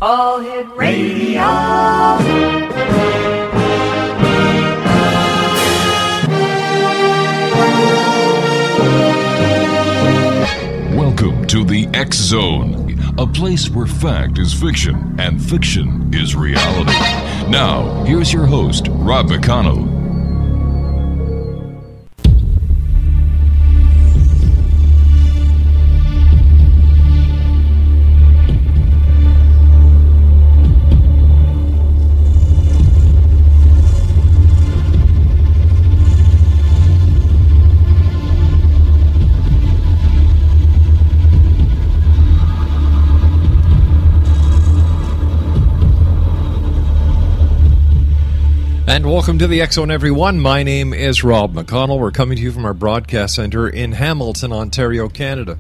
All Hit Radio. Welcome to the X Zone, a place where fact is fiction and fiction is reality. Now, here's your host, Rob McConnell. And welcome to the X Zone, everyone. My name is Rob McConnell. We're coming to you from our broadcast center in Hamilton, Ontario, Canada.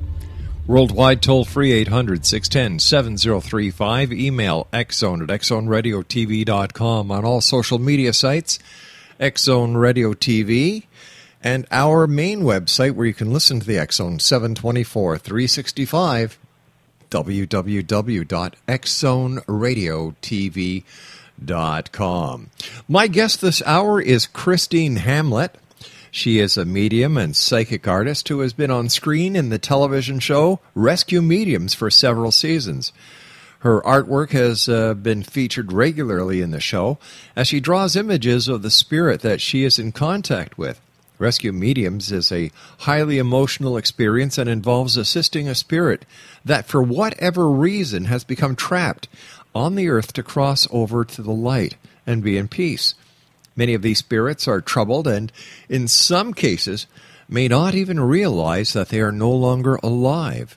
Worldwide toll-free 800-610-7035. Email xzone at xzoneradiotv.com. On all social media sites, Xzone Radio TV. And our main website where you can listen to the X Zone 724, 365, www.xzoneradiotv.com. My guest this hour is Christine HAMLETT. She is a medium and psychic artist who has been on screen in the television show Rescue Mediums for several seasons. Her artwork has been featured regularly in the show as she draws images of the spirit that she is in contact with. Rescue Mediums is a highly emotional experience and involves assisting a spirit that, for whatever reason, has become trapped on the earth to cross over to the light and be in peace. Many of these spirits are troubled and, in some cases, may not even realize that they are no longer alive.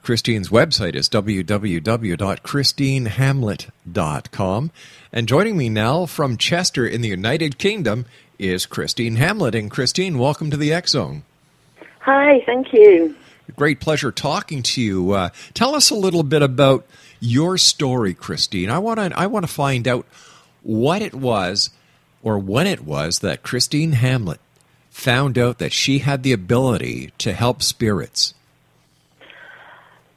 Christine's website is www.christinehamlett.com. And joining me now from Chester in the United Kingdom is Christine HAMLETT. And Christine, welcome to the X Zone. Hi, thank you. Great pleasure talking to you. Tell us a little bit about your story, Christine. I want to find out what it was or when it was that Christine HAMLETT found out that she had the ability to help spirits.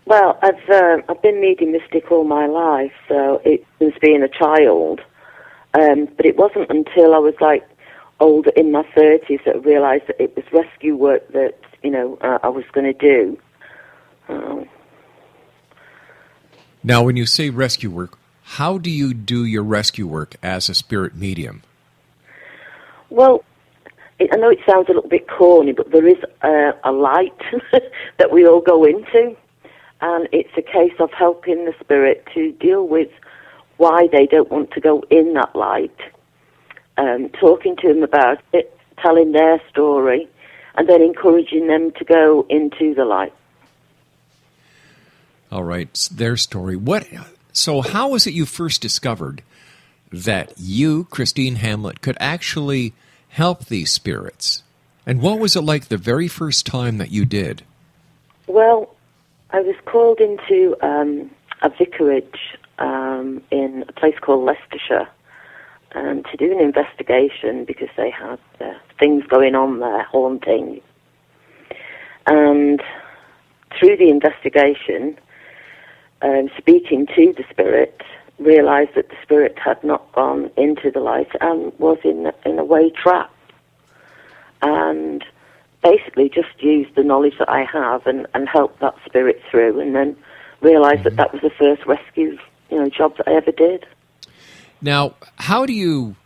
Well, I've been mediumistic all my life, so it since being a child. But it wasn't until I was older, in my 30s, that I realised that it was rescue work that I was going to do. Now, when you say rescue work, how do you do your rescue work as a spirit medium? Well, I know it sounds a little bit corny, but there is a light that we all go into, and it's a case of helping the spirit to deal with why they don't want to go in that light, talking to them about it, telling their story, and then encouraging them to go into the light. All right, their story. So how was it you first discovered that you, Christine HAMLETT, could actually help these spirits? And what was it like the very first time that you did? Well, I was called into a vicarage in a place called Leicestershire to do an investigation because they had things going on there, haunting. And through the investigation, speaking to the spirit, realised that the spirit had not gone into the light and was in a way trapped. And basically just used the knowledge that I have and helped that spirit through, and then realised that was the first rescue job that I ever did. Now, how do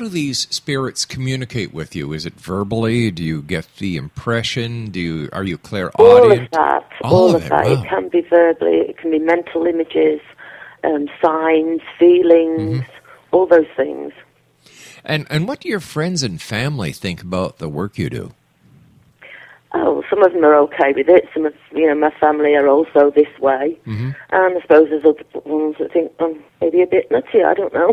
these spirits communicate with you? Is it verbally? Do you get the impression? Are you clairaudient? All of that. All of that. Wow. It can be verbally. It can be mental images, signs, feelings, all those things. And what do your friends and family think about the work you do? Oh, some of them are okay with it. Some of my family are also this way, and I suppose there's other ones that think maybe a bit nutty. I don't know.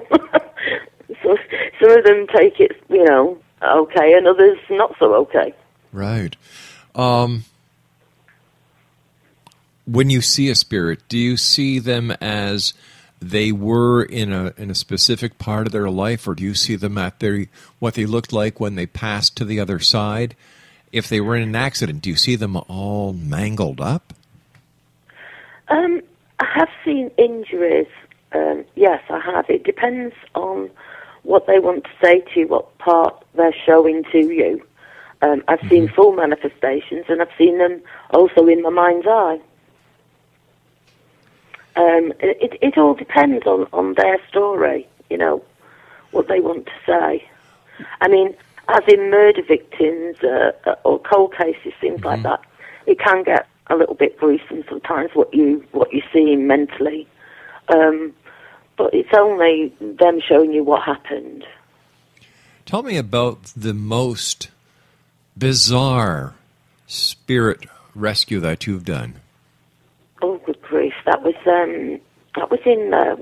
So some of them take it, okay, and others not so okay. Right. When you see a spirit, do you see them as they were in a specific part of their life, or do you see them at what they looked like when they passed to the other side? If they were in an accident, do you see them all mangled up? I have seen injuries. Yes, I have. It depends on what they want to say to you, what part they're showing to you. I've seen full manifestations, and I've seen them also in my mind's eye. It all depends on their story, what they want to say. I mean, as in murder victims or cold cases, things like that, it can get a little bit gruesome sometimes what you're seeing mentally. But it's only them showing you what happened. Tell me about the most bizarre spirit rescue that you've done. Oh, good grief! That was in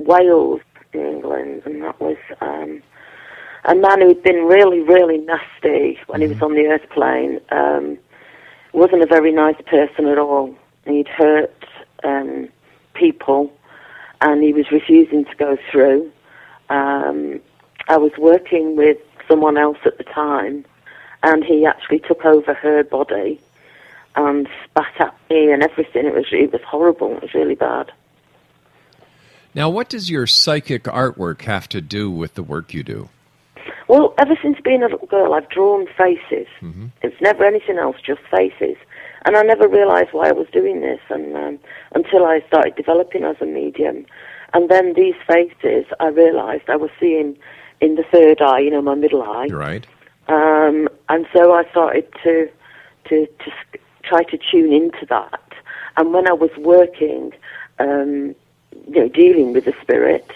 Wales, in England, and that was a man who'd been really, really nasty when he was on the earth plane. Wasn't a very nice person at all. He'd hurt people, and he was refusing to go through. I was working with someone else at the time, and he actually took over her body and spat at me and everything. It was horrible. It was really bad. Now, what does your psychic artwork have to do with the work you do? Well, ever since being a little girl, I've drawn faces. It's never anything else, just faces. And I never realised why I was doing this until I started developing as a medium. And then these faces, I realised I was seeing in the third eye, my middle eye. Right. And so I started to try to tune into that. And when I was working, dealing with the spirit,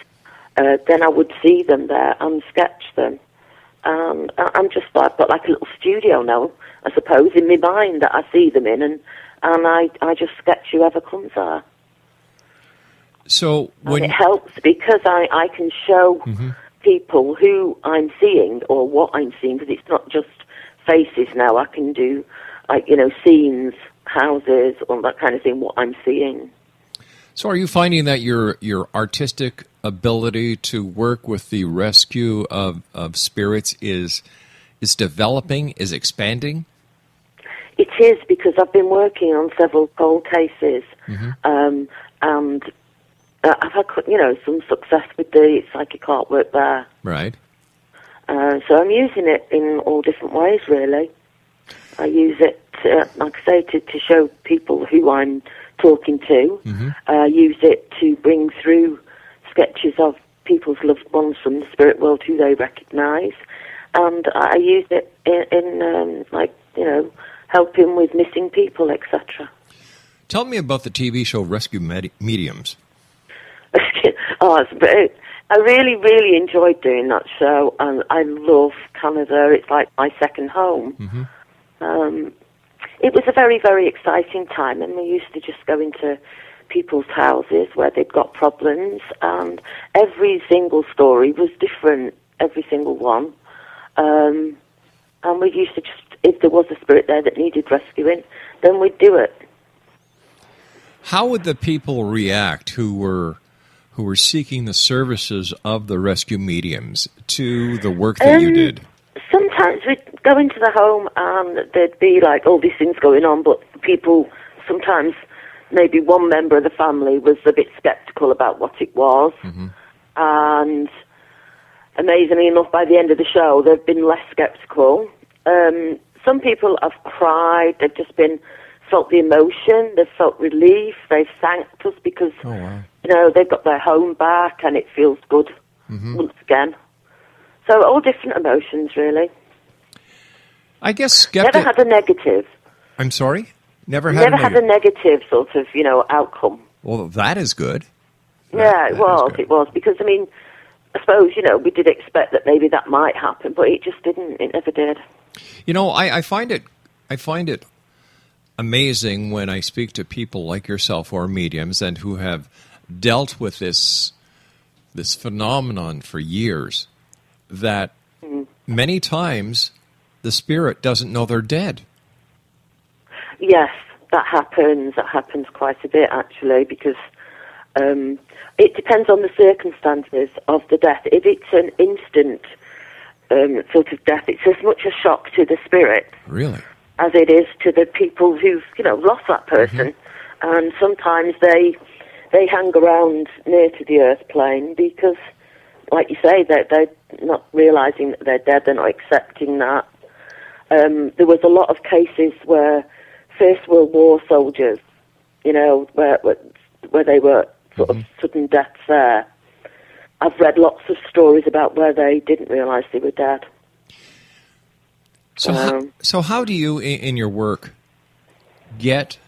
then I would see them there and sketch them. I've got like a little studio now, I suppose, in my mind that I see them in, and I just sketch whoever comes there. So when it helps because I can show people who I'm seeing or what I'm seeing, because it's not just faces now. I can do scenes, houses, all that kind of thing, what I'm seeing. So are you finding that your artistic ability to work with the rescue of spirits is developing, is expanding? It is, because I've been working on several cold cases, and I've had some success with the psychic artwork there. Right. So I'm using it in all different ways, really. I use it, like I say, to show people who I'm talking to. Use it to bring through sketches of people's loved ones from the spirit world who they recognise. And I use it in helping with missing people, etc. Tell me about the TV show Rescue Mediums. I really, really enjoyed doing that show, and I love Canada. It's like my second home. It was a very, very exciting time, and we used to just go into people's houses where they'd got problems, and every single story was different, every single one. And we used to just, if there was a spirit there that needed rescuing, then we'd do it. How would the people react who were seeking the services of the rescue mediums to the work that you did? Sometimes we'd go into the home and there'd be like, oh, this thing's going on, but people, sometimes maybe one member of the family was a bit sceptical about what it was. And amazingly enough, by the end of the show, they've been less sceptical. Some people have cried, they've just felt the emotion, they've felt relief, they've thanked us because, they've got their home back and it feels good once again. So all different emotions, really. I guess Never had a negative. I'm sorry? Never had a negative sort of, outcome. Well, that is good. Yeah, it was. Because, I suppose, we did expect that maybe that might happen, but it just didn't. It never did. I find it amazing when I speak to people like yourself or mediums and who have dealt with this phenomenon for years, that many times the spirit doesn't know they're dead. Yes, that happens. That happens quite a bit, actually, because it depends on the circumstances of the death. If it's an instant sort of death, it's as much a shock to the spirit, really, as it is to the people who've lost that person. And sometimes they they hang around near to the earth plane because, like you say, they're not realising that they're dead, they're not accepting that. There was a lot of cases where First World War soldiers, you know, where they were sort of sudden deaths there. I've read lots of stories about where they didn't realise they were dead. So how do you, in your work, get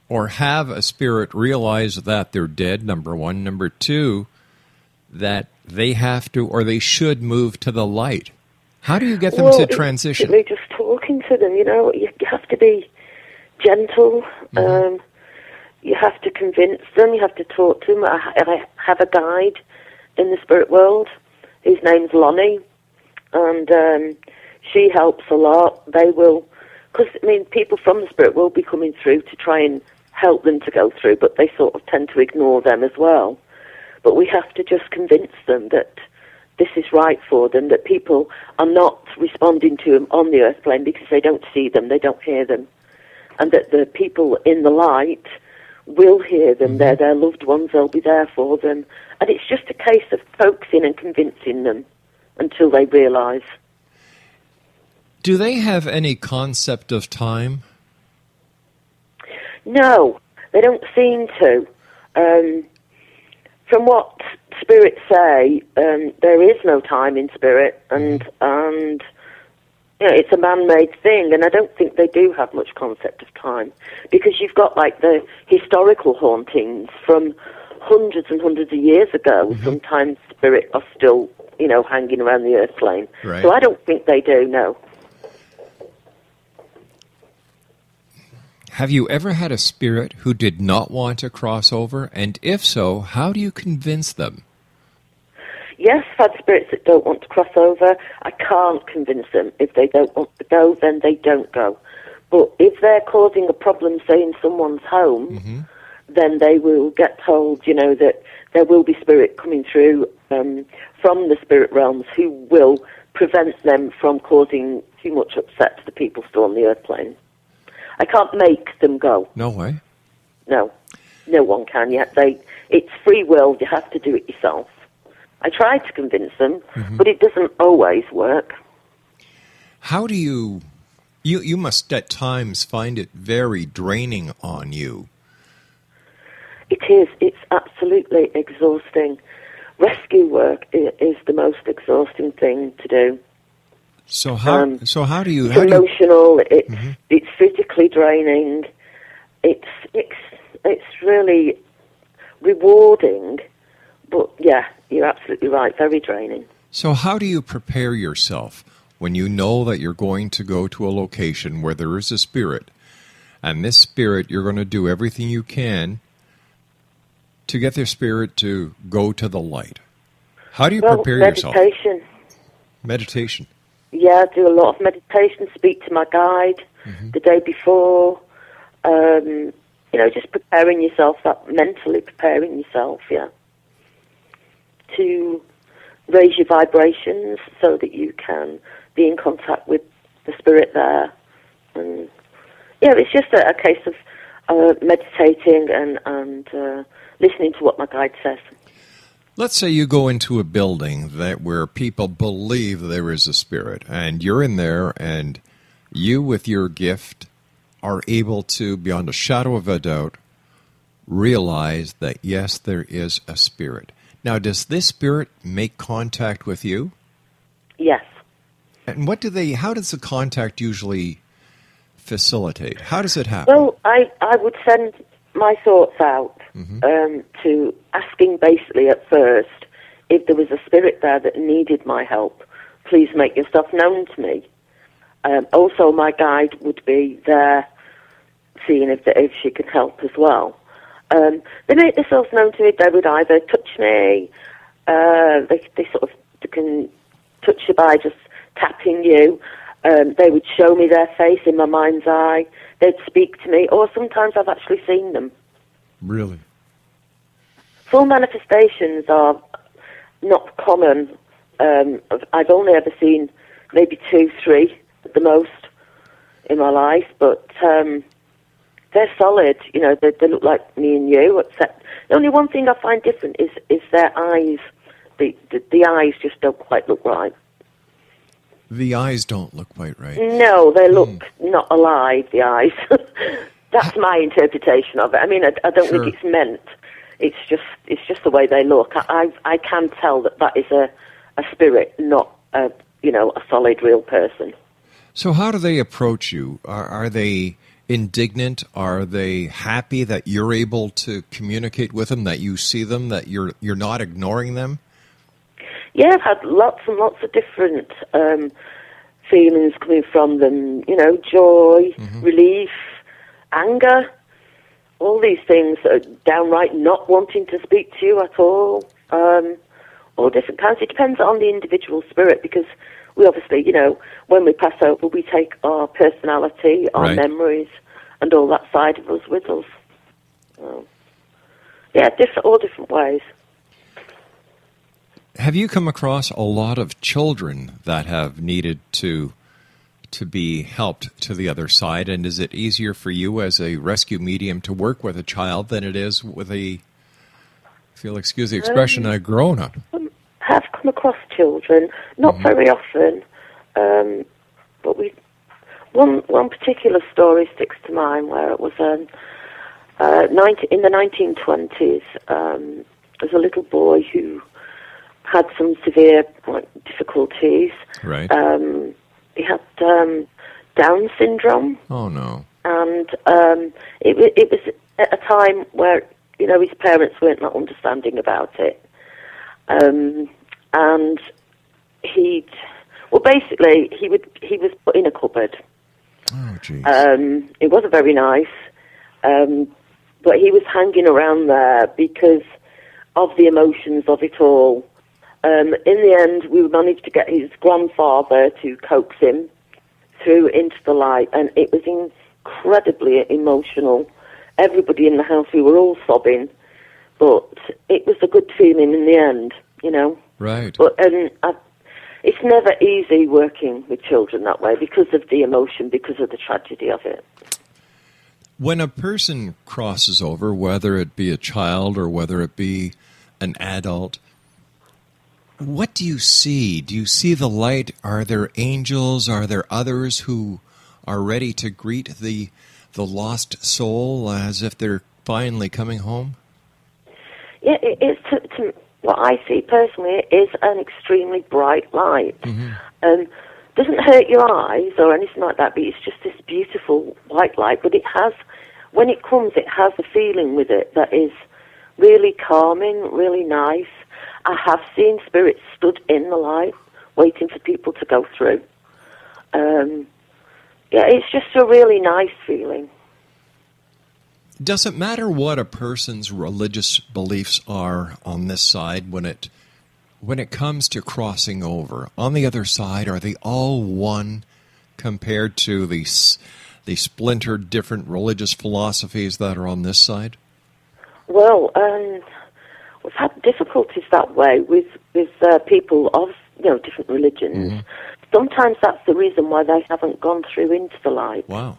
or have a spirit realize that they're dead, number one? Number two, that they have to or they should move to the light? How do you get them to transition? It's just talking to them, you know. You have to be gentle. You have to convince them. You have to talk to them. I have a guide in the spirit world. His name's Lonnie, and she helps a lot. They will, because, I mean, people from the spirit will be coming through to try and help them to go through, but they sort of tend to ignore them as well. But we have to just convince them that this is right for them, that people are not responding to them on the earth plane because they don't see them, they don't hear them, and that the people in the light will hear them. They're their loved ones, they'll be there for them. And it's just a case of coaxing and convincing them until they realise. Do they have any concept of time? No, they don't seem to. From what spirits say, there is no time in spirit, and you know, it's a man-made thing, and I don't think they do have much concept of time, because you've got like the historical hauntings from hundreds and hundreds of years ago. Sometimes spirit are still, you know, hanging around the earth plane. Right. So I don't think they do, no. Have you ever had a spirit who did not want to cross over? And if so, how do you convince them? Yes, I've had spirits that don't want to cross over. I can't convince them. If they don't want to go, then they don't go. But if they're causing a problem, say, in someone's home, then they will get told, you know, that there will be spirit coming through from the spirit realms who will prevent them from causing too much upset to the people still on the earth plane. I can't make them go. No way. No. No one can yet. It's free will. You have to do it yourself. I try to convince them, but it doesn't always work. How do you must at times find it very draining on you. It is. It's absolutely exhausting. Rescue work is the most exhausting thing to do. So how do you... It's emotional. It's physically draining. It's really rewarding, but yeah, you're absolutely right. Very draining. So how do you prepare yourself when you know that you're going to go to a location where there is a spirit, and this spirit, you're going to do everything you can to get their spirit to go to the light? How do you prepare yourself? Meditation. Yeah, I do a lot of meditation, speak to my guide the day before. You know, just preparing yourself, mentally preparing yourself, yeah, to raise your vibrations so that you can be in contact with the spirit there. And yeah, it's just a case of meditating and listening to what my guide says. Let's say you go into a building where people believe there is a spirit, and you're in there, and you, with your gift, are able to, beyond a shadow of a doubt, realize that, yes, there is a spirit. Now, does this spirit make contact with you? Yes. And how does the contact usually facilitate? How does it happen? Well, I would send my thoughts out to asking basically at first if there was a spirit there that needed my help. Please make yourself known to me. Also, my guide would be there seeing if she could help as well. They make themselves known to me. They would either touch me, they can touch you by just tapping you. They would show me their face in my mind's eye. They'd speak to me, or sometimes I've actually seen them. Really? Full manifestations are not common. I've only ever seen maybe 2, 3 at the most in my life, but they're solid. You know, they look like me and you, except The only one thing I find different is their eyes. The eyes just don't quite look right. The eyes don't look quite right. No, they look not alive, the eyes. That's my interpretation of it. I mean, I don't think it's meant. It's just the way they look. I can tell that is a spirit, not a solid real person. So how do they approach you? Are they indignant? Are they happy that you're able to communicate with them, that you see them, that you're not ignoring them? Yeah, I've had lots and lots of different feelings coming from them. Joy, relief, anger, all these things that are downright not wanting to speak to you at all. All different kinds. It depends on the individual spirit, because we obviously, when we pass over, we take our personality, our memories, and all that side of us with us. All different ways. Have you come across a lot of children that have needed to be helped to the other side? And is it easier for you as a rescue medium to work with a child than it is with if you'll excuse the expression, a grown-up? Have come across children, not very often, but one particular story sticks to mind where it was in the 1920s. There's a little boy who had some severe difficulties. Right. He had Down syndrome. Oh no! And it was at a time where his parents weren't that understanding about it. And he was put in a cupboard. Oh, jeez. It wasn't very nice, but he was hanging around there because of the emotions of it all. In the end, we managed to get his grandfather to coax him through into the light, and it was incredibly emotional. Everybody in the house, we were all sobbing, but it was a good feeling in the end, Right. But it's never easy working with children that way because of the emotion, because of the tragedy of it. When a person crosses over, whether it be a child or whether it be an adult, what do you see? Do you see the light? Are there angels? Are there others who are ready to greet the lost soul as if they're finally coming home? Yeah, it's to what I see personally is an extremely bright light. Doesn't hurt your eyes or anything like that, but it's just this beautiful white light. But it has, when it comes, it has a feeling with it that is really calming, really nice. I have seen spirits stood in the light, waiting for people to go through. It's just a really nice feeling. Does it matter what a person's religious beliefs are on this side when it comes to crossing over? On the other side, are they all one compared to the splintered different religious philosophies that are on this side? Well, we've had difficulties that way with people of different religions. Sometimes that's the reason why they haven't gone through into the light. Wow.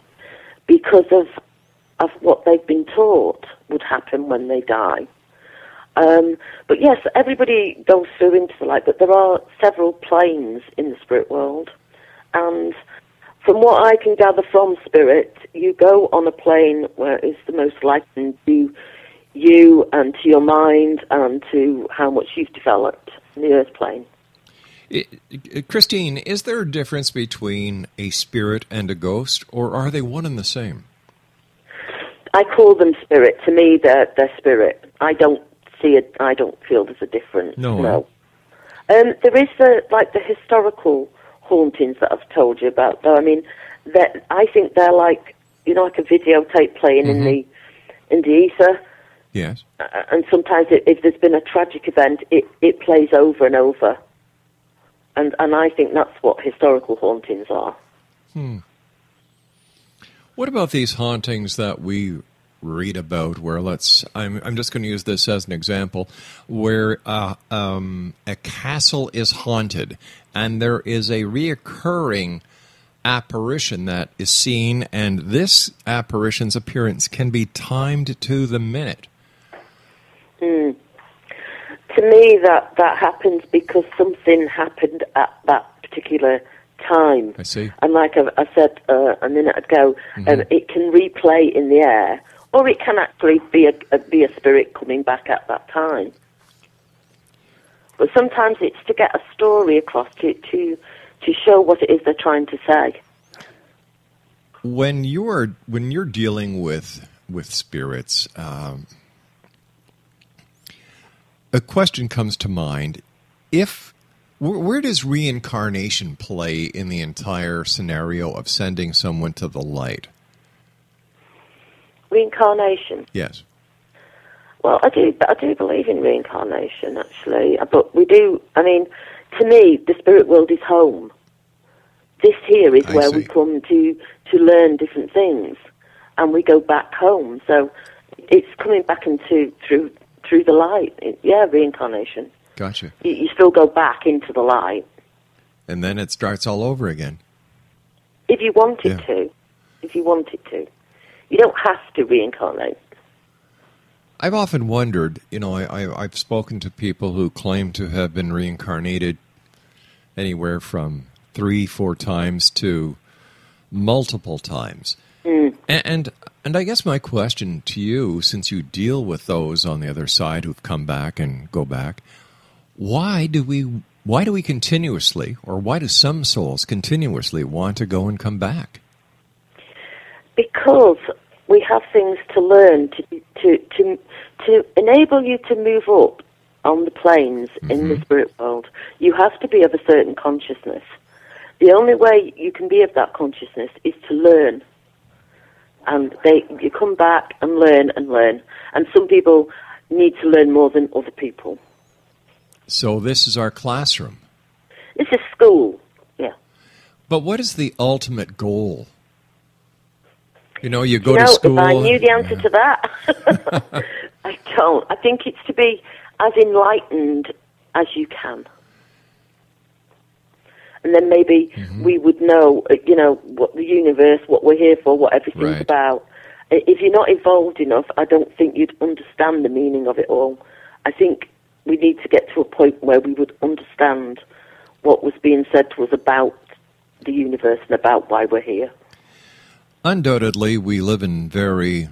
Because of what they've been taught would happen when they die. But yes, everybody goes through into the light, but there are several planes in the spirit world. And from what I can gather from spirit, you go on a plane where it's the most likened to you and to your mind and to how much you've developed in the earth plane. Christine, is there a difference between a spirit and a ghost, or are they one and the same? I call them spirit. To me, they're spirit. I don't see it. I don't feel there's a difference. No. There is the historical hauntings that I've told you about. Though I mean, that I think they're like like a videotape playing in the ether. Yes. And sometimes, if there's been a tragic event, it plays over and over. And I think that's what historical hauntings are. What about these hauntings that we read about where I'm just going to use this as an example, where a castle is haunted and there is a reoccurring apparition that is seen, and this apparition's appearance can be timed to the minute. To me, that happens because something happened at that particular time. I see. And like I said a minute ago, it can replay in the air, or it can actually be a spirit coming back at that time. But sometimes it's to get a story across, to show what it is they're trying to say. When you're dealing with spirits, a question comes to mind: where does reincarnation play in the entire scenario of sending someone to the light? Reincarnation? Yes. Well, I do believe in reincarnation, actually. But we do, I mean, to me, the spirit world is home. This here is where we come to learn different things, and we go back home. So it's coming back through the light. Yeah, reincarnation. Gotcha. You still go back into the light. And then it starts all over again. If you wanted to. If you wanted to. You don't have to reincarnate. I've often wondered, I've spoken to people who claim to have been reincarnated anywhere from 3-4 times to multiple times. And I guess my question to you, since you deal with those on the other side who've come back and go back, why do we continuously, or why do some souls continuously want to go and come back? Because we have things to learn to enable you to move up on the planes in the spirit world. You have to be of a certain consciousness. The only way you can be of that consciousness is to learn. And you come back and learn. And some people need to learn more than other people. So this is our classroom. This is school, yeah. But what is the ultimate goal? You go to school. If I knew the answer to that, I don't. I think it's to be as enlightened as you can. And then maybe we would know, what the universe, what we're here for, what everything's about. If you're not evolved enough, I don't think you'd understand the meaning of it all. I think we need to get to a point where we would understand what was being said to us about the universe and about why we're here. Undoubtedly, we live in very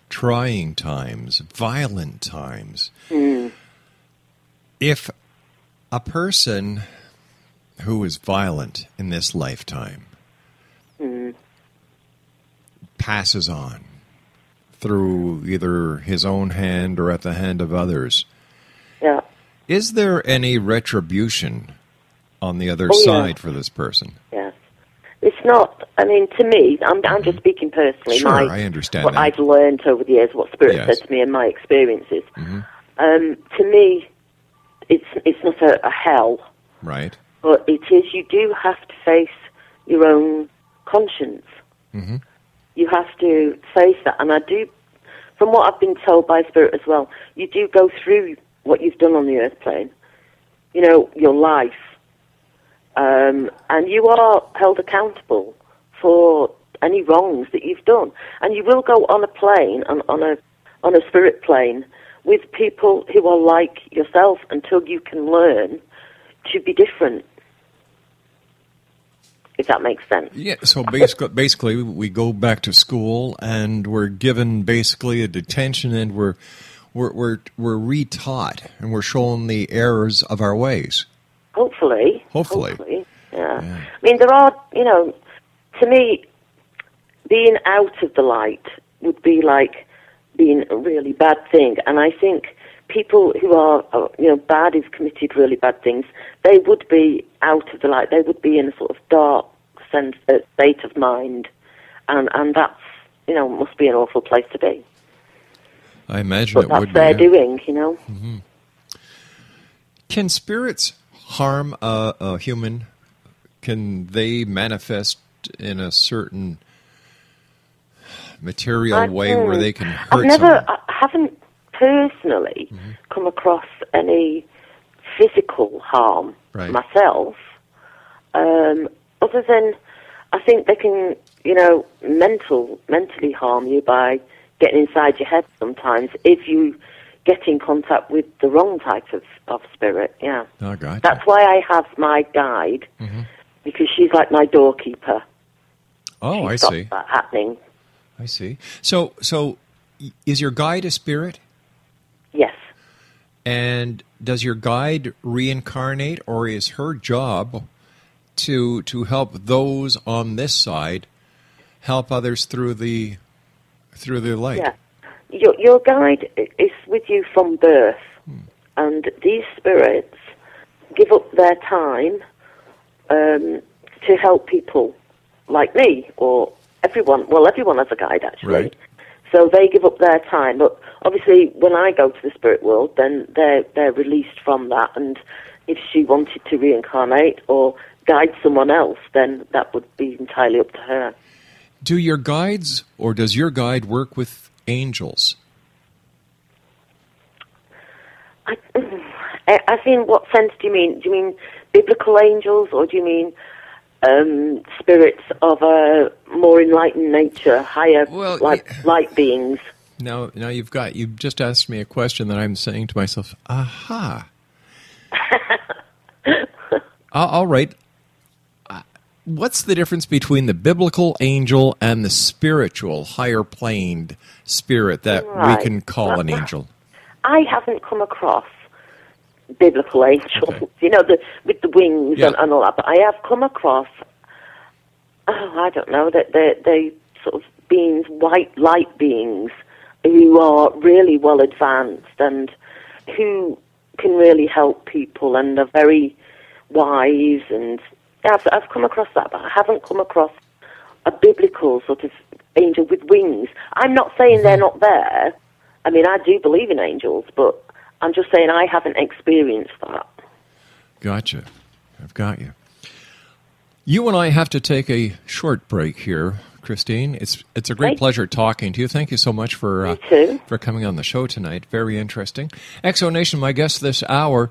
trying times, violent times. If a person who is violent in this lifetime passes on through either his own hand or at the hand of others, is there any retribution on the other side for this person? Yes. It's not, I mean, to me, I'm just speaking personally. Sure, I understand what that. I've learned over the years, what Spirit said to me and my experiences. To me, it's not a hell. Right. But it is, you do have to face your own conscience. You have to face that. And I do, from what I've been told by Spirit as well, you do go through what you've done on the earth plane. Your life. And you are held accountable for any wrongs that you've done. And you will go on a plane, on a spirit plane, with people who are like yourself until you can learn to be different. If that makes sense. Yeah, so basically we go back to school and we're given basically a detention, and we're retaught, and we're shown the errors of our ways. Hopefully. Yeah. I mean, there are, to me, being out of the light would be like being a really bad thing. And I think people who are, bad, who've committed really bad things, they would be out of the light. They would be in a sort of dark state of mind. And that's, must be an awful place to be. I imagine but it would be. But that's their doing, Can spirits harm a human? Can they manifest in a certain material way where they can hurt someone? I haven't personally come across any physical harm myself, other than I think they can, mentally harm you by getting inside your head sometimes if you get in contact with the wrong type of spirit, yeah. Oh, gotcha. That's why I have my guide, because she's like my doorkeeper. Oh, She's I got see. that happening. I see. So is your guide a spirit? Yes. And does your guide reincarnate, or is her job to help those on this side help others through the light? Yeah. Your guide is with you from birth, and these spirits give up their time to help people like me or everyone. Well, everyone has a guide, actually. Right. So they give up their time. But obviously, when I go to the spirit world, then they're released from that. And if she wanted to reincarnate or guide someone else, then that would be entirely up to her. Do your guides, or does your guide work with angels? I think, what sense do you mean? Do you mean biblical angels, or do you mean spirits of a more enlightened nature, higher, light beings? Now you've just asked me a question that I'm saying to myself, aha. All right. What's the difference between the biblical angel and the spiritual, higher planed spirit that we can call an angel? I haven't come across biblical angels, with the wings and all that, but I have come across, I don't know, that they sort of beings, white light beings, who are really well advanced and who can really help people and are very wise, and I've come across that, but I haven't come across a biblical sort of angel with wings. I'm not saying they're not there. I mean, I do believe in angels, but I'm just saying I haven't experienced that. Gotcha. I've got you. You and I have to take a short break here, Christine. It's a great pleasure talking to you. Thank you so much for coming on the show tonight. Very interesting. Exonation, my guest this hour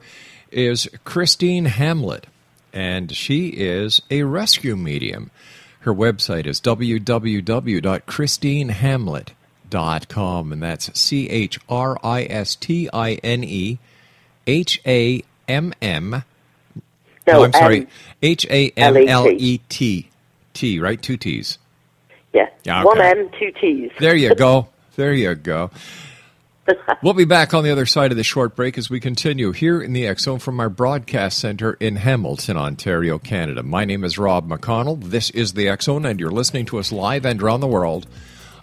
is Christine HAMLETT, and she is a rescue medium. Her website is www.christinehamlett.com, and that's CHRISTINEHAMM. No, I'm sorry, HAMLETT, right? 2 T's. Yeah, okay. 1 M, 2 T's. There you go. There you go. We'll be back on the other side of the short break as we continue here in the X Zone from our broadcast center in Hamilton, Ontario, Canada. My name is Rob McConnell. This is the X Zone, and you're listening to us live and around the world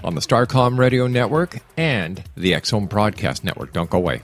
on the Starcom Radio Network and the X Zone Broadcast Network. Don't go away.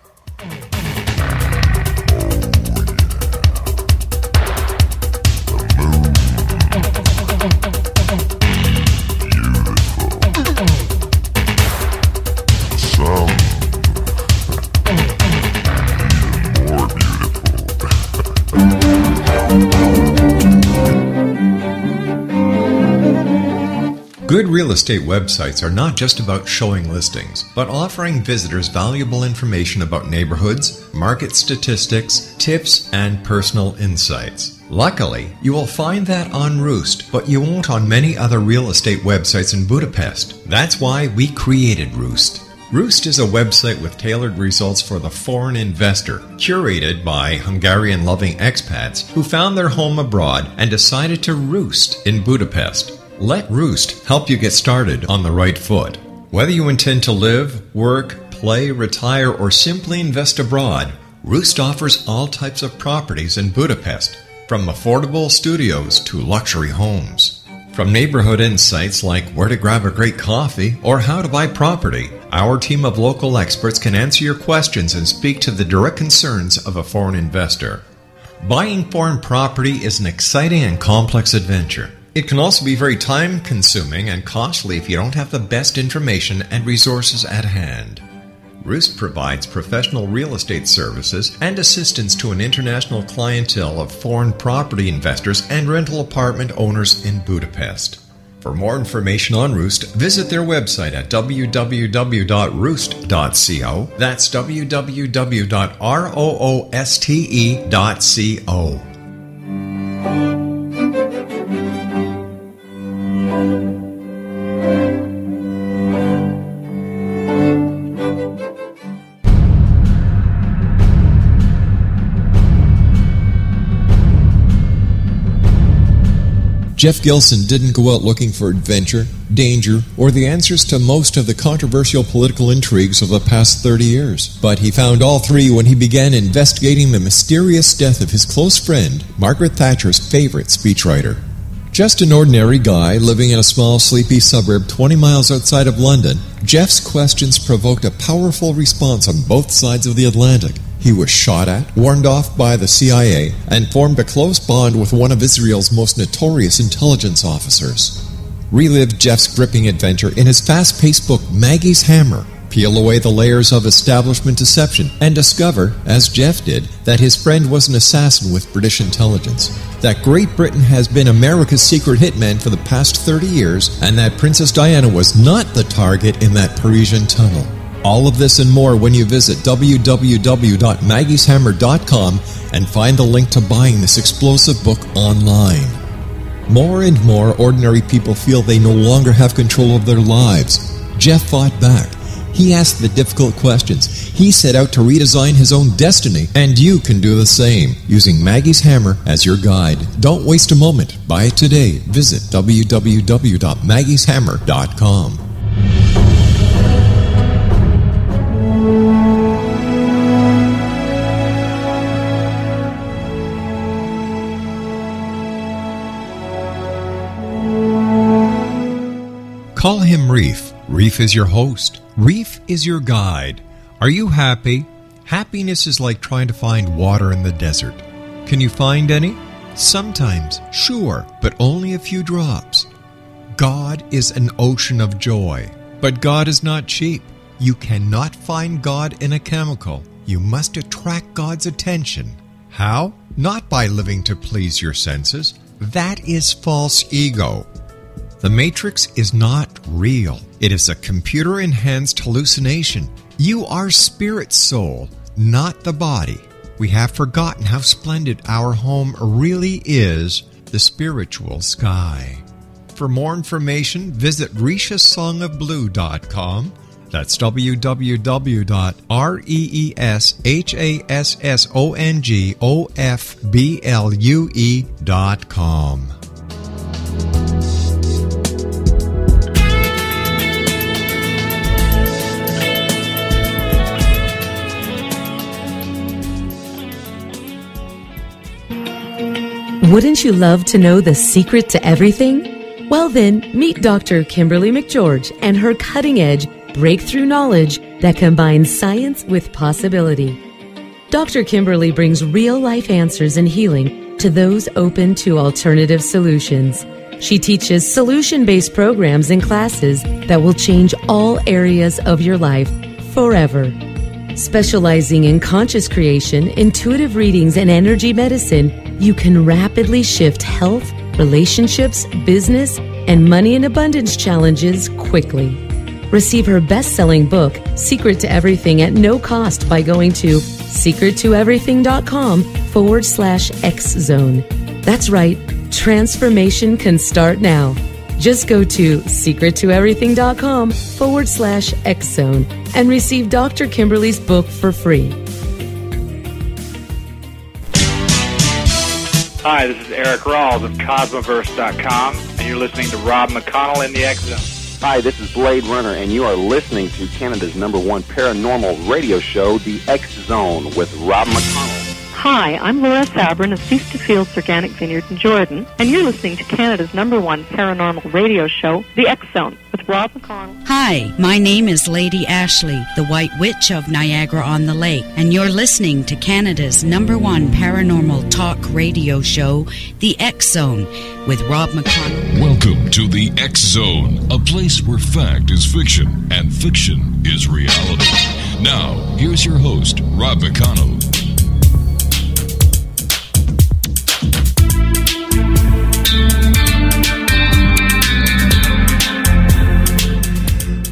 Good real estate websites are not just about showing listings, but offering visitors valuable information about neighborhoods, market statistics, tips, and personal insights. Luckily, you will find that on Roost, but you won't on many other real estate websites in Budapest. That's why we created Roost. Roost is a website with tailored results for the foreign investor, curated by Hungarian-loving expats who found their home abroad and decided to roost in Budapest. Let Roost help you get started on the right foot. Whether you intend to live, work, play, retire, or simply invest abroad, Roost offers all types of properties in Budapest, from affordable studios to luxury homes. From neighborhood insights like where to grab a great coffee or how to buy property, our team of local experts can answer your questions and speak to the direct concerns of a foreign investor. Buying foreign property is an exciting and complex adventure. It can also be very time-consuming and costly if you don't have the best information and resources at hand. Roost provides professional real estate services and assistance to an international clientele of foreign property investors and rental apartment owners in Budapest. For more information on Roost, visit their website at www.roost.co. That's www.rooste.co. Jeff Gilson didn't go out looking for adventure, danger, or the answers to most of the controversial political intrigues of the past 30 years. But he found all three when he began investigating the mysterious death of his close friend, Margaret Thatcher's favorite speechwriter. Just an ordinary guy living in a small, sleepy suburb 20 miles outside of London, Jeff's questions provoked a powerful response on both sides of the Atlantic. He was shot at, warned off by the CIA, and formed a close bond with one of Israel's most notorious intelligence officers. Relive Jeff's gripping adventure in his fast-paced book, Maggie's Hammer. Peel away the layers of establishment deception and discover, as Jeff did, that his friend was an assassin with British intelligence, that Great Britain has been America's secret hitman for the past 30 years, and that Princess Diana was not the target in that Parisian tunnel. All of this and more when you visit www.maggieshammer.com and find the link to buying this explosive book online. More and more ordinary people feel they no longer have control of their lives. Jeff fought back. He asked the difficult questions. He set out to redesign his own destiny, and you can do the same using Maggie's Hammer as your guide. Don't waste a moment. Buy it today. Visit www.maggieshammer.com. Call him Reef. Reef is your host. Reef is your guide. Are you happy? Happiness is like trying to find water in the desert. Can you find any? Sometimes, sure, but only a few drops. God is an ocean of joy. But God is not cheap. You cannot find God in a chemical. You must attract God's attention. How? Not by living to please your senses. That is false ego. The Matrix is not real. It is a computer-enhanced hallucination. You are spirit soul, not the body. We have forgotten how splendid our home really is, the spiritual sky. For more information, visit rishasongofblue.com. That's www.reshasongofblue.com. Wouldn't you love to know the secret to everything? Well then, meet Dr. Kimberly McGeorge and her cutting-edge breakthrough knowledge that combines science with possibility. Dr. Kimberly brings real-life answers and healing to those open to alternative solutions. She teaches solution-based programs and classes that will change all areas of your life forever. Specializing in conscious creation, intuitive readings, and energy medicine, you can rapidly shift health, relationships, business, and money and abundance challenges quickly. Receive her best-selling book, Secret to Everything, at no cost by going to secrettoeverything.com/X-Zone. That's right, transformation can start now. Just go to secrettoeverything.com/X-Zone and receive Dr. Kimberly's book for free. Hi, this is Eric Rawls of Cosmoverse.com, and you're listening to Rob McConnell in the X-Zone. Hi, this is Blade Runner, and you are listening to Canada's #1 paranormal radio show, The X-Zone, with Rob McConnell. Hi, I'm Laura Sabrin of Feast to Fields Organic Vineyard in Jordan, and you're listening to Canada's #1 paranormal radio show, The X-Zone, with Rob McConnell. Hi, my name is Lady Ashley, the White Witch of Niagara-on-the-Lake, and you're listening to Canada's #1 paranormal talk radio show, The X-Zone, with Rob McConnell. Welcome to The X-Zone, a place where fact is fiction and fiction is reality. Now, here's your host, Rob McConnell.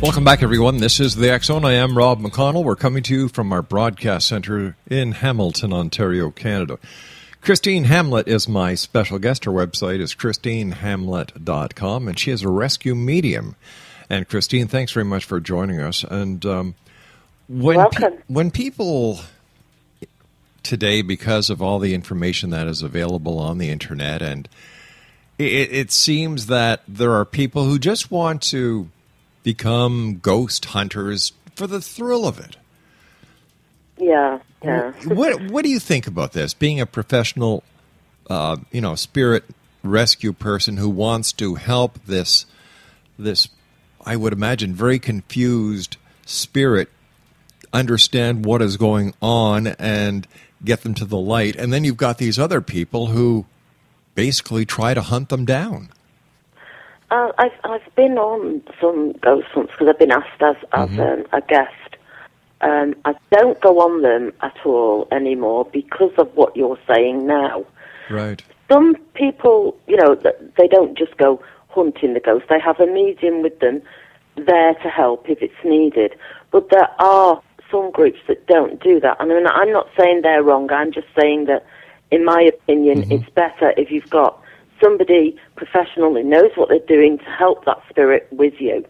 Welcome back, everyone. This is the X-Zone. I am Rob McConnell. We're coming to you from our broadcast center in Hamilton, Ontario, Canada. Christine Hamlett is my special guest. Her website is christinehamlett.com, and she is a rescue medium. And Christine, thanks very much for joining us. And Welcome. When people today, because of all the information that is available on the internet and it seems that there are people who just want to become ghost hunters for the thrill of it. Yeah. What do you think about this? Being a professional, spirit rescue person who wants to help this, I would imagine, very confused spirit understand what is going on and get them to the light, and then you've got these other people who basically try to hunt them down. I've been on some ghost hunts because I've been asked as a guest. I don't go on them at all anymore because of what you're saying now. Right. Some people, they don't just go hunting the ghost. They have a medium with them there to help if it's needed. But there are some groups that don't do that. I mean, I'm not saying they're wrong. I'm just saying that, in my opinion, it's better if you've got somebody professional who knows what they're doing to help that spirit with you.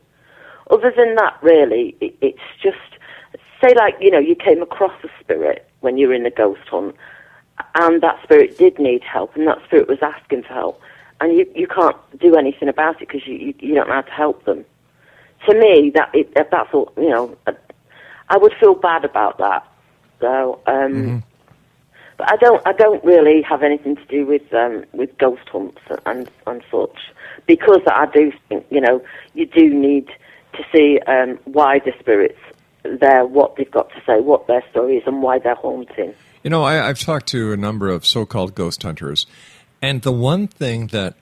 Other than that, really, it's just, say like, you came across a spirit when you were in a ghost hunt, and that spirit did need help, and that spirit was asking for help, and you can't do anything about it because you don't know how to help them. To me, that's all, I would feel bad about that. So, but I don't really have anything to do with ghost hunts and such, because I do think you do need to see why the spirits there, what they've got to say, what their story is, and why they're haunting. I've talked to a number of so-called ghost hunters, and the one thing that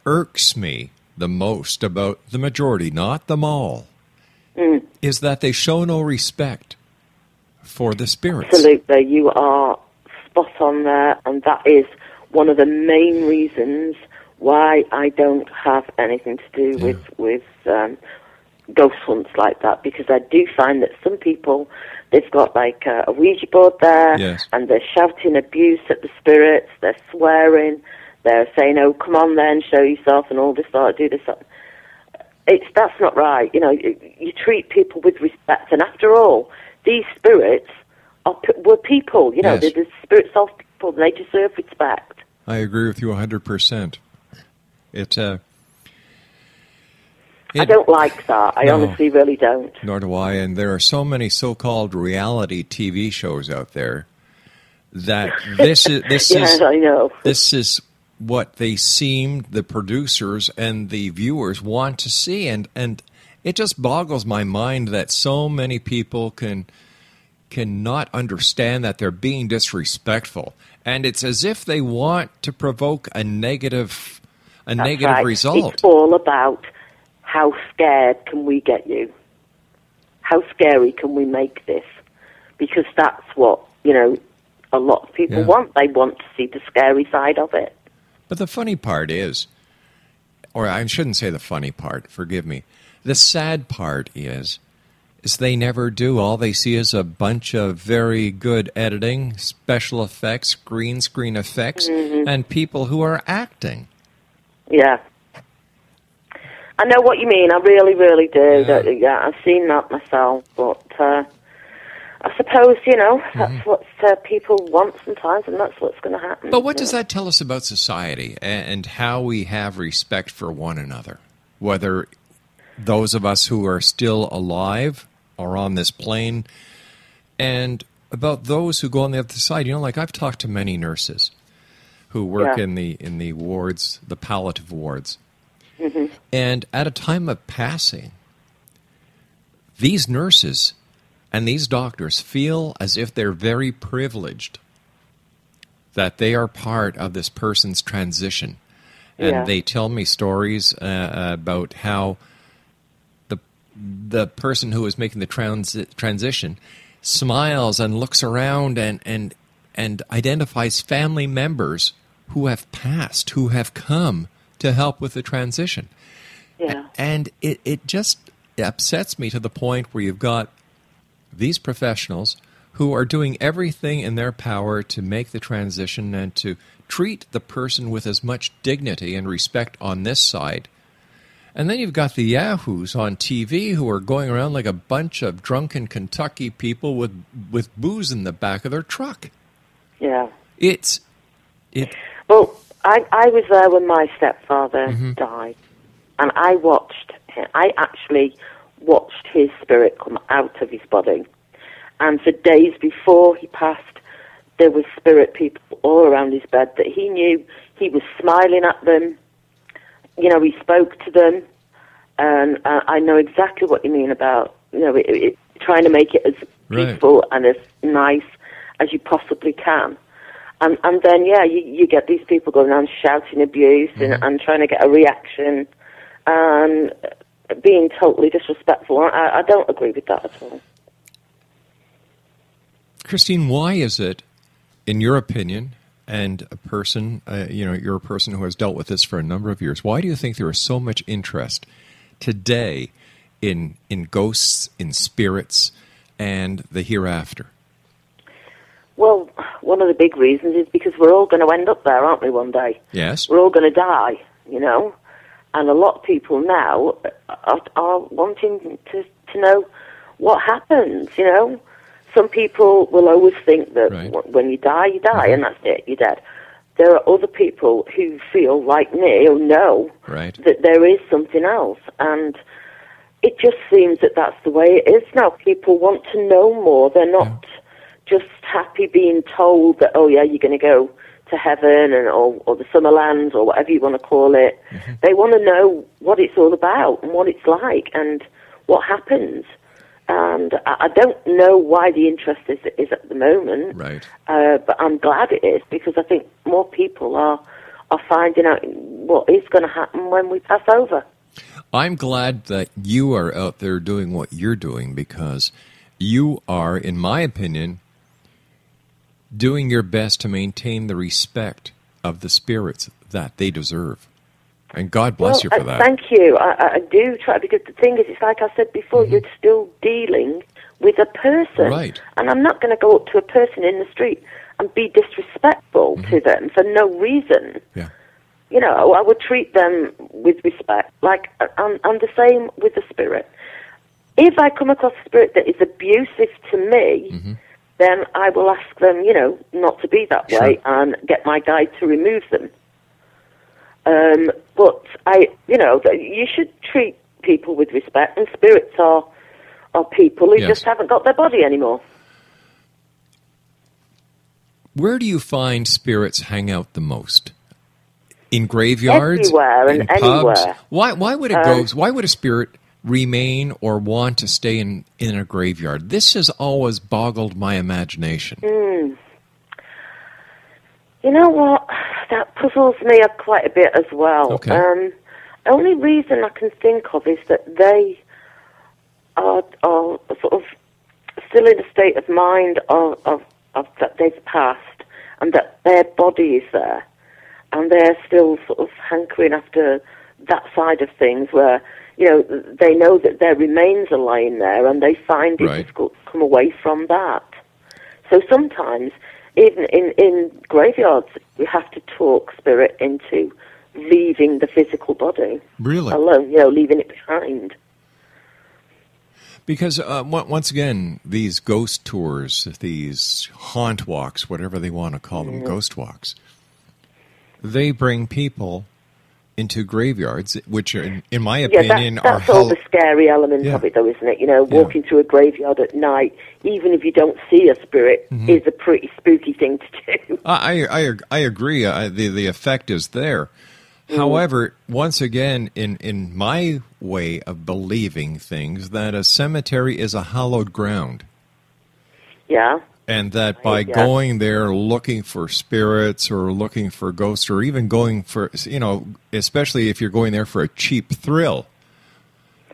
irks me the most about the majority, not them all, is that they show no respect for the spirits. Absolutely, you are spot on there, and that is one of the main reasons why I don't have anything to do with ghost hunts like that, because I do find that some people, they've got like a Ouija board there, and they're shouting abuse at the spirits, they're swearing, they're saying, "Oh, come on then, show yourself," and all this, do this. That's not right. You treat people with respect, and after all, these spirits were people. They're the spirits of people. They deserve respect. I agree with you 100%. I don't like that. I honestly really don't. Nor do I. And there are so many so-called reality TV shows out there that this yes, I know. This is what they seem, the producers and the viewers want to see, and it just boggles my mind that so many people cannot understand that they're being disrespectful, and it's as if they want to provoke a negative result. It's all about how scared can we get you? How scary can we make this? Because that's what, a lot of people want. They want to see the scary side of it. But the funny part is, or I shouldn't say the funny part, forgive me, the sad part is they never do. All they see is a bunch of very good editing, special effects, green screen effects, and people who are acting. Yeah. I know what you mean. I really, really do. I've seen that myself. But I suppose, that's what people want sometimes, and that's what's going to happen. But what does that tell us about society and how we have respect for one another? Whether those of us who are still alive or on this plane, and about those who go on the other side. Like I've talked to many nurses who work in the wards, the palliative wards. And at a time of passing, these nurses and these doctors feel as if they're very privileged that they are part of this person's transition. And they tell me stories about how the person who is making the transition smiles and looks around and identifies family members who have passed, who have come to help with the transition. And it just upsets me to the point where you've got these professionals who are doing everything in their power to make the transition and to treat the person with as much dignity and respect on this side. And then you've got the yahoos on TV who are going around like a bunch of drunken Kentucky people with booze in the back of their truck. Yeah. It's Well, I was there when my stepfather died, and I actually watched his spirit come out of his body. And for days before he passed, there were spirit people all around his bed that he knew. He was smiling at them. You know, he spoke to them. And I know exactly what you mean about, you know, trying to make it as peaceful and as nice as you possibly can. And then, you get these people going around shouting abuse and trying to get a reaction and being totally disrespectful. I don't agree with that at all. Christine, why is it, in your opinion, and a person, you're a person who has dealt with this for a number of years, why do you think there is so much interest today in ghosts, in spirits, and the hereafter? Well, one of the big reasons is because we're all going to end up there, aren't we, one day? Yes. We're all going to die, you know? And a lot of people now are wanting to know what happens, you know? Some people will always think that when you die, and that's it, you're dead. There are other people who feel like me, or know that there is something else. And it just seems that that's the way it is now. People want to know more. They're not just happy being told that, oh, yeah, you're going to go to heaven or the Summerlands or whatever you want to call it. They want to know what it's all about and what it's like and what happens. And I don't know why the interest is at the moment, but I'm glad it is, because I think more people are finding out what is going to happen when we pass over. I'm glad that you are out there doing what you're doing, because you are, in my opinion, doing your best to maintain the respect of the spirits that they deserve. And God bless you for that. Thank you. I do try, because the thing is, it's like I said before, you're still dealing with a person. Right. And I'm not going to go up to a person in the street and be disrespectful to them for no reason. Yeah. You know, I would treat them with respect. Like, I'm the same with the spirit. If I come across a spirit that is abusive to me, then I will ask them, you know, not to be that way and get my guide to remove them. But you should treat people with respect, and spirits are people who just haven't got their body anymore. Where do you find spirits hang out the most? In graveyards? Everywhere and pubs? anywhere. Why would it go? Why would a spirit remain or want to stay in a graveyard? This has always boggled my imagination. You know what? That puzzles me quite a bit as well. Okay. Only reason I can think of is that they are sort of still in a state of mind of that they've passed, and that their body is there, and they're still sort of hankering after that side of things, where, you know, they know that their remains are lying there, and they find it difficult to come away from that. So sometimes, even in graveyards, you have to talk spirit into leaving the physical body. Really? Alone, you know, leaving it behind. Because, once again, these ghost tours, these haunt walks, whatever they want to call them, ghost walks, they bring people into graveyards, which, in my opinion, that's all the scary element of it, though, isn't it? You know, walking through a graveyard at night, even if you don't see a spirit, is a pretty spooky thing to do. I agree. The effect is there. However, once again, in my way of believing things, that a cemetery is a hallowed ground. Yeah. And that by going there looking for spirits or looking for ghosts, or even going for, you know, especially if you're going there for a cheap thrill,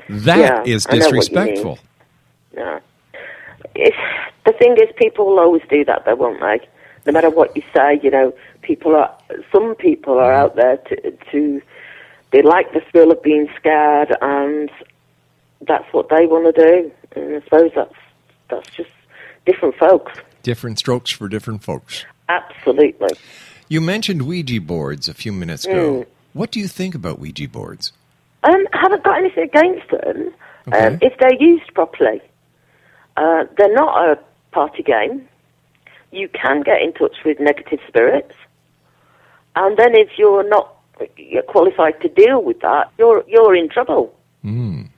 that is disrespectful. Yeah. The thing is, people will always do that, though, won't they? No matter what you say, you know, some people are out there they like the thrill of being scared, and that's what they want to do. And I suppose that's just different folks. Different strokes for different folks. Absolutely. You mentioned Ouija boards a few minutes ago. What do you think about Ouija boards? I haven't got anything against them, if they're used properly. They're not a party game. You can get in touch with negative spirits. And then if you're not qualified to deal with that, you're in trouble. Mm.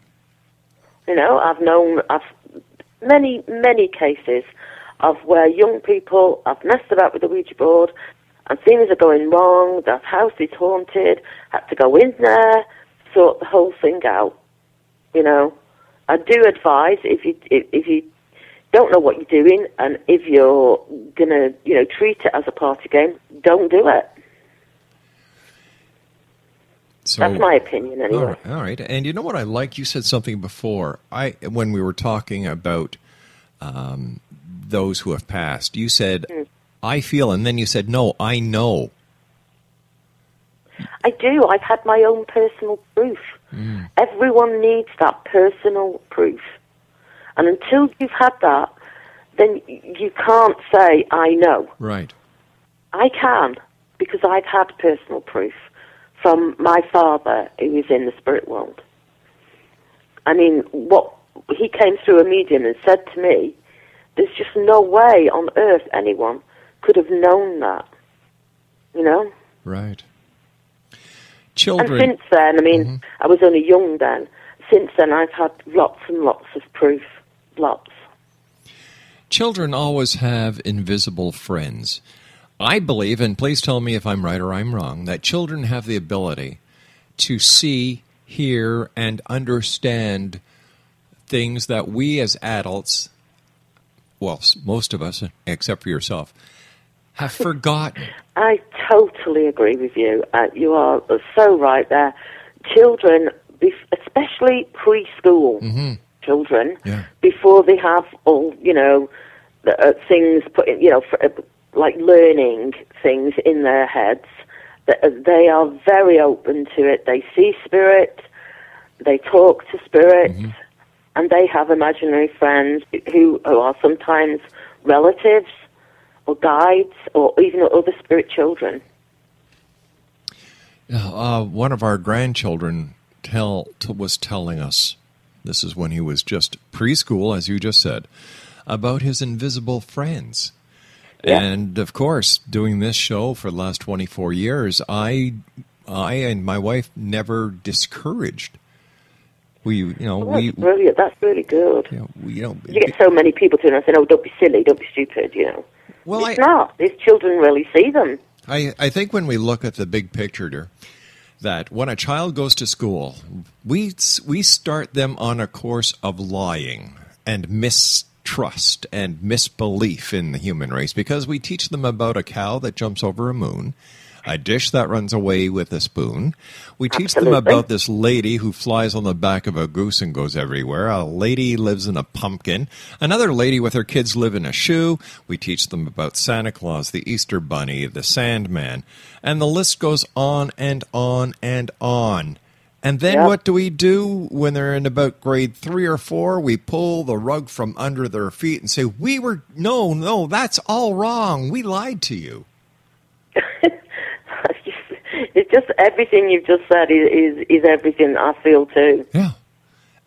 You know, I've many cases of where young people have messed about with the Ouija board and things are going wrong, that house is haunted, had to go in there, sort the whole thing out. You know, I do advise if you don't know what you're doing and if you're gonna, you know, treat it as a party game, don't do it. So, that's my opinion, anyway. All right. And you know what I like? You said something before. When we were talking about those who have passed, you said, I feel, and then you said, no, I know. I do. I've had my own personal proof. Everyone needs that personal proof. And until you've had that, then you can't say, I know. Right. I can, because I've had personal proof from my father, who was in the spirit world. I mean, what he came through a medium and said to me, there's just no way on earth anyone could have known that, you know? Right. Children. And since then, I mean, I was only young then. Since then, I've had lots and lots of proof. Lots. Children always have invisible friends. I believe, and please tell me if I'm right or I'm wrong, that children have the ability to see, hear, and understand things that we as adults, well, most of us, except for yourself, have forgotten. I totally agree with you. You are so right there. Children, especially preschool children, before they have all, you know, things put in, you know, like learning things in their heads, they are very open to it. They see spirit, they talk to spirit, and they have imaginary friends who are sometimes relatives or guides or even other spirit children. One of our grandchildren was telling us, this is when he was just preschool, as you just said, about his invisible friends. Yeah. And, of course, doing this show for the last 24 years, I and my wife never discouraged. Brilliant. That's really good. You get so many people to us saying, "Oh, don't be silly, don't be stupid." You know, well, it's not. These children really see them. I think when we look at the big picture, dear, that when a child goes to school, we start them on a course of lying and mistrust and misbelief in the human race, because we teach them about a cow that jumps over a moon, a dish that runs away with a spoon. We teach them about this lady who flies on the back of a goose and goes everywhere. A lady lives in a pumpkin. Another lady with her kids live in a shoe. We teach them about Santa Claus, the Easter Bunny, the Sandman. And the list goes on and on and on. And then what do we do when they're in about grade 3 or 4? We pull the rug from under their feet and say, no, that's all wrong. We lied to you. It's just everything you've just said is everything I feel too. Yeah.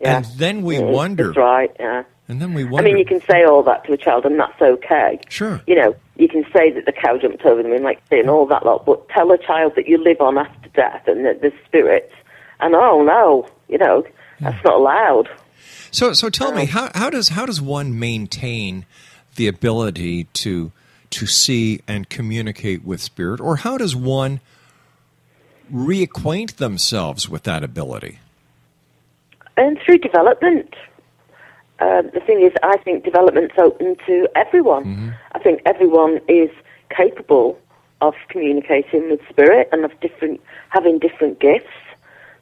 And then we wonder. That's right, yeah. And then we wonder. I mean, you can say all that to a child, and that's okay. Sure. You know, you can say that the cow jumped over them and and all that lot, but tell a child that you live on after death and that there's spirits, and oh no, you know, that's not allowed. So tell me, how does one maintain the ability to see and communicate with spirit, or how does one reacquaint themselves with that ability? And through development. The thing is, I think development's open to everyone. I think everyone is capable of communicating with spirit and of having different gifts,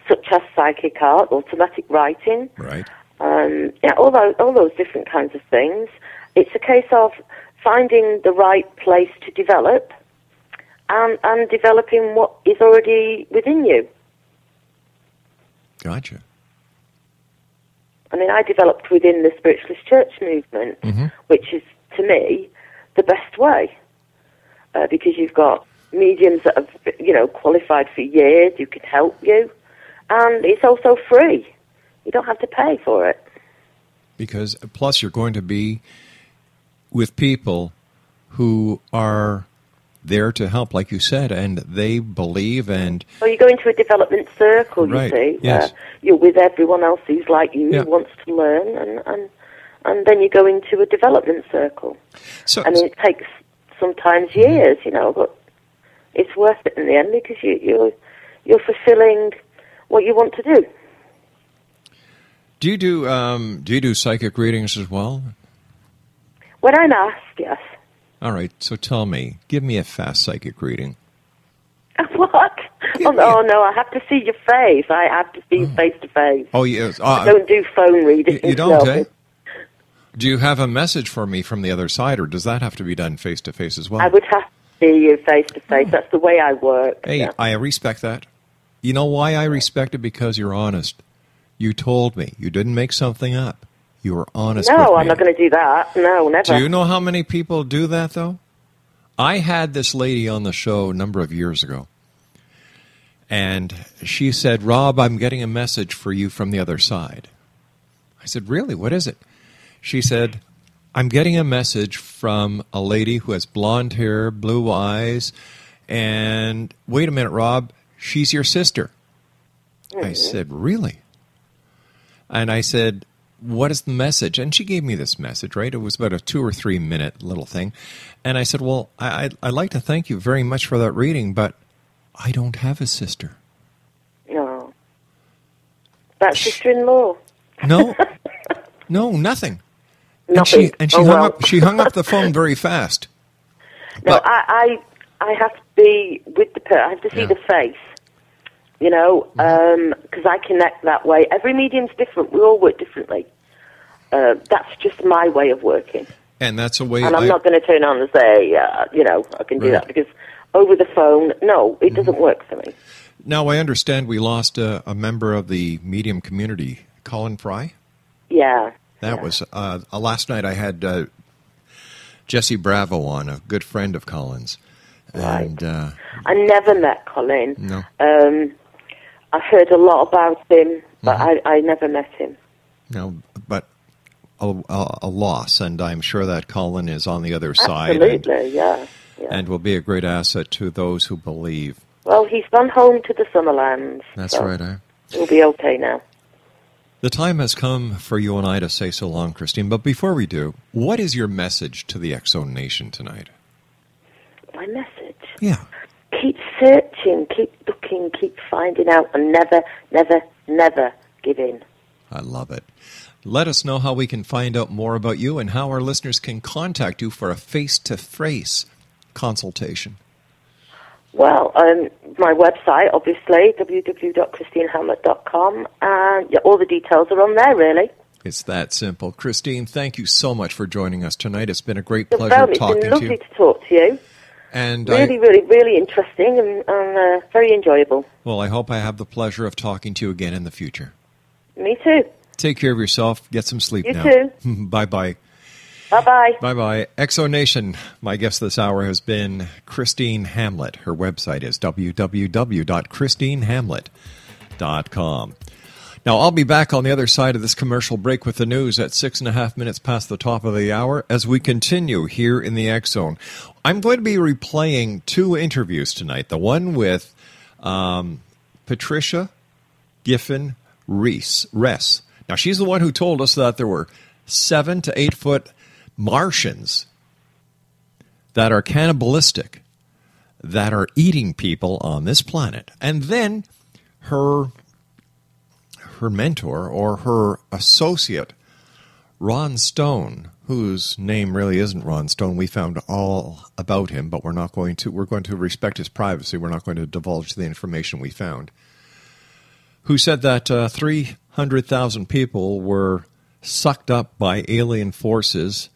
such as psychic art, automatic writing. Right. All those different kinds of things. It's a case of finding the right place to develop and developing what is already within you. Gotcha. I mean, I developed within the Spiritualist Church movement, which is, to me, the best way, because you've got mediums that have, qualified for years who can help you, and it's also free. You don't have to pay for it. Because, plus, you're going to be with people who are there to help, like you said, and they believe and... Well, you go into a development circle, you see, yes. where you're with everyone else who's like you, who wants to learn, and then you go into a development circle. So, I mean, it takes sometimes years, but it's worth it in the end because you're fulfilling what you want to do. Do you do psychic readings as well? When I'm asked, yes. All right, so tell me, give me a fast psychic reading. What? No, I have to see your face. I have to see you face to face. Oh, yes. I don't do phone readings. You don't, eh? Do you have a message for me from the other side, or does that have to be done face to face as well? I would have to see you face to face. That's the way I work. Hey, I respect that. You know why I respect it? Because you're honest. You told me. You didn't make something up. You were honest with me. No, I'm not going to do that. No, never. Do you know how many people do that, though? I had this lady on the show a number of years ago, and she said, Rob, I'm getting a message for you from the other side. I said, really? What is it? She said, I'm getting a message from a lady who has blonde hair, blue eyes, and wait a minute, Rob, she's your sister. I said, really? And I said, what is the message? And she gave me this message, right? It was about a 2 or 3 minute little thing. And I said, well, I'd like to thank you very much for that reading, but I don't have a sister. No. That's sister-in-law. No. No, nothing. Nothing. And she hung up the phone very fast. No, I have to be with the person. I have to see the face. Because I connect that way. Every medium's different. We all work differently. That's just my way of working. And that's a way... And I'm not going to turn on and say, I can do that. Because over the phone, no, it doesn't work for me. Now, I understand we lost a member of the medium community, Colin Fry. Yeah. That was... last night I had Jesse Bravo on, a good friend of Colin's. Right. And, I never met Colin. No. I heard a lot about him, but I never met him. No, but a loss, and I'm sure that Colin is on the other side. Absolutely, yeah. And will be a great asset to those who believe. Well, he's gone home to the Summerlands. That's right, He'll be okay now. The time has come for you and I to say so long, Christine, but before we do, what is your message to the X-Zone Nation tonight? My message? Yeah. Keep searching, keep looking, keep finding out, and never, never, never give in. I love it. Let us know how we can find out more about you and how our listeners can contact you for a face-to-face consultation. Well, my website, obviously, www.christinehamlett.com, and all the details are on there, really. It's that simple. Christine, thank you so much for joining us tonight. It's been a great pleasure talking to you. It's been lovely to talk to you. And really interesting and very enjoyable. Well, I hope I have the pleasure of talking to you again in the future. Me too. Take care of yourself. Get some sleep now. You too. Bye-bye. Bye-bye. Bye-bye. X-Zone Nation, my guest this hour has been Christine Hamlett. Her website is www.christinehamlett.com. Now, I'll be back on the other side of this commercial break with the news at 6.5 minutes past the top of the hour as we continue here in the X-Zone. I'm going to be replaying 2 interviews tonight. The one with Patricia Giffen Rees. Now, she's the one who told us that there were 7 to 8 foot Martians that are cannibalistic, that are eating people on this planet. And then her mentor or her associate, Ron Stone, whose name really isn't Ron Stone. We found all about him, but we're going to respect his privacy. We're not going to divulge the information we found. Who said that 300,000 people were sucked up by alien forces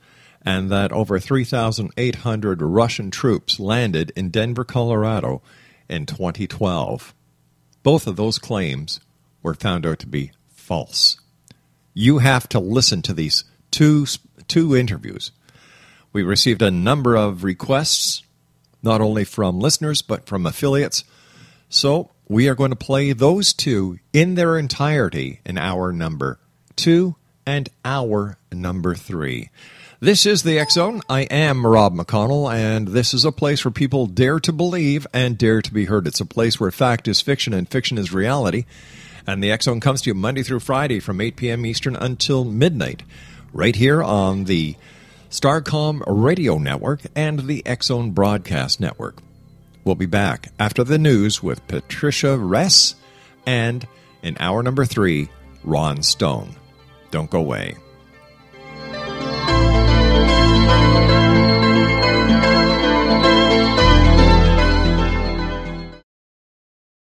and that over 3,800 Russian troops landed in Denver, Colorado in 2012. Both of those claims were found out to be false. You have to listen to these two interviews. We received a number of requests, not only from listeners, but from affiliates. So we are going to play those 2 in their entirety in hour number 2 and hour number 3. This is the X Zone. I am Rob McConnell, and this is a place where people dare to believe and dare to be heard. It's a place where fact is fiction and fiction is reality. And the X Zone comes to you Monday through Friday from 8 p.m. Eastern until midnight, right here on the Starcom Radio Network and the X Zone Broadcast Network. We'll be back after the news with Patricia Ress and in hour number 3, Ron Stone. Don't go away.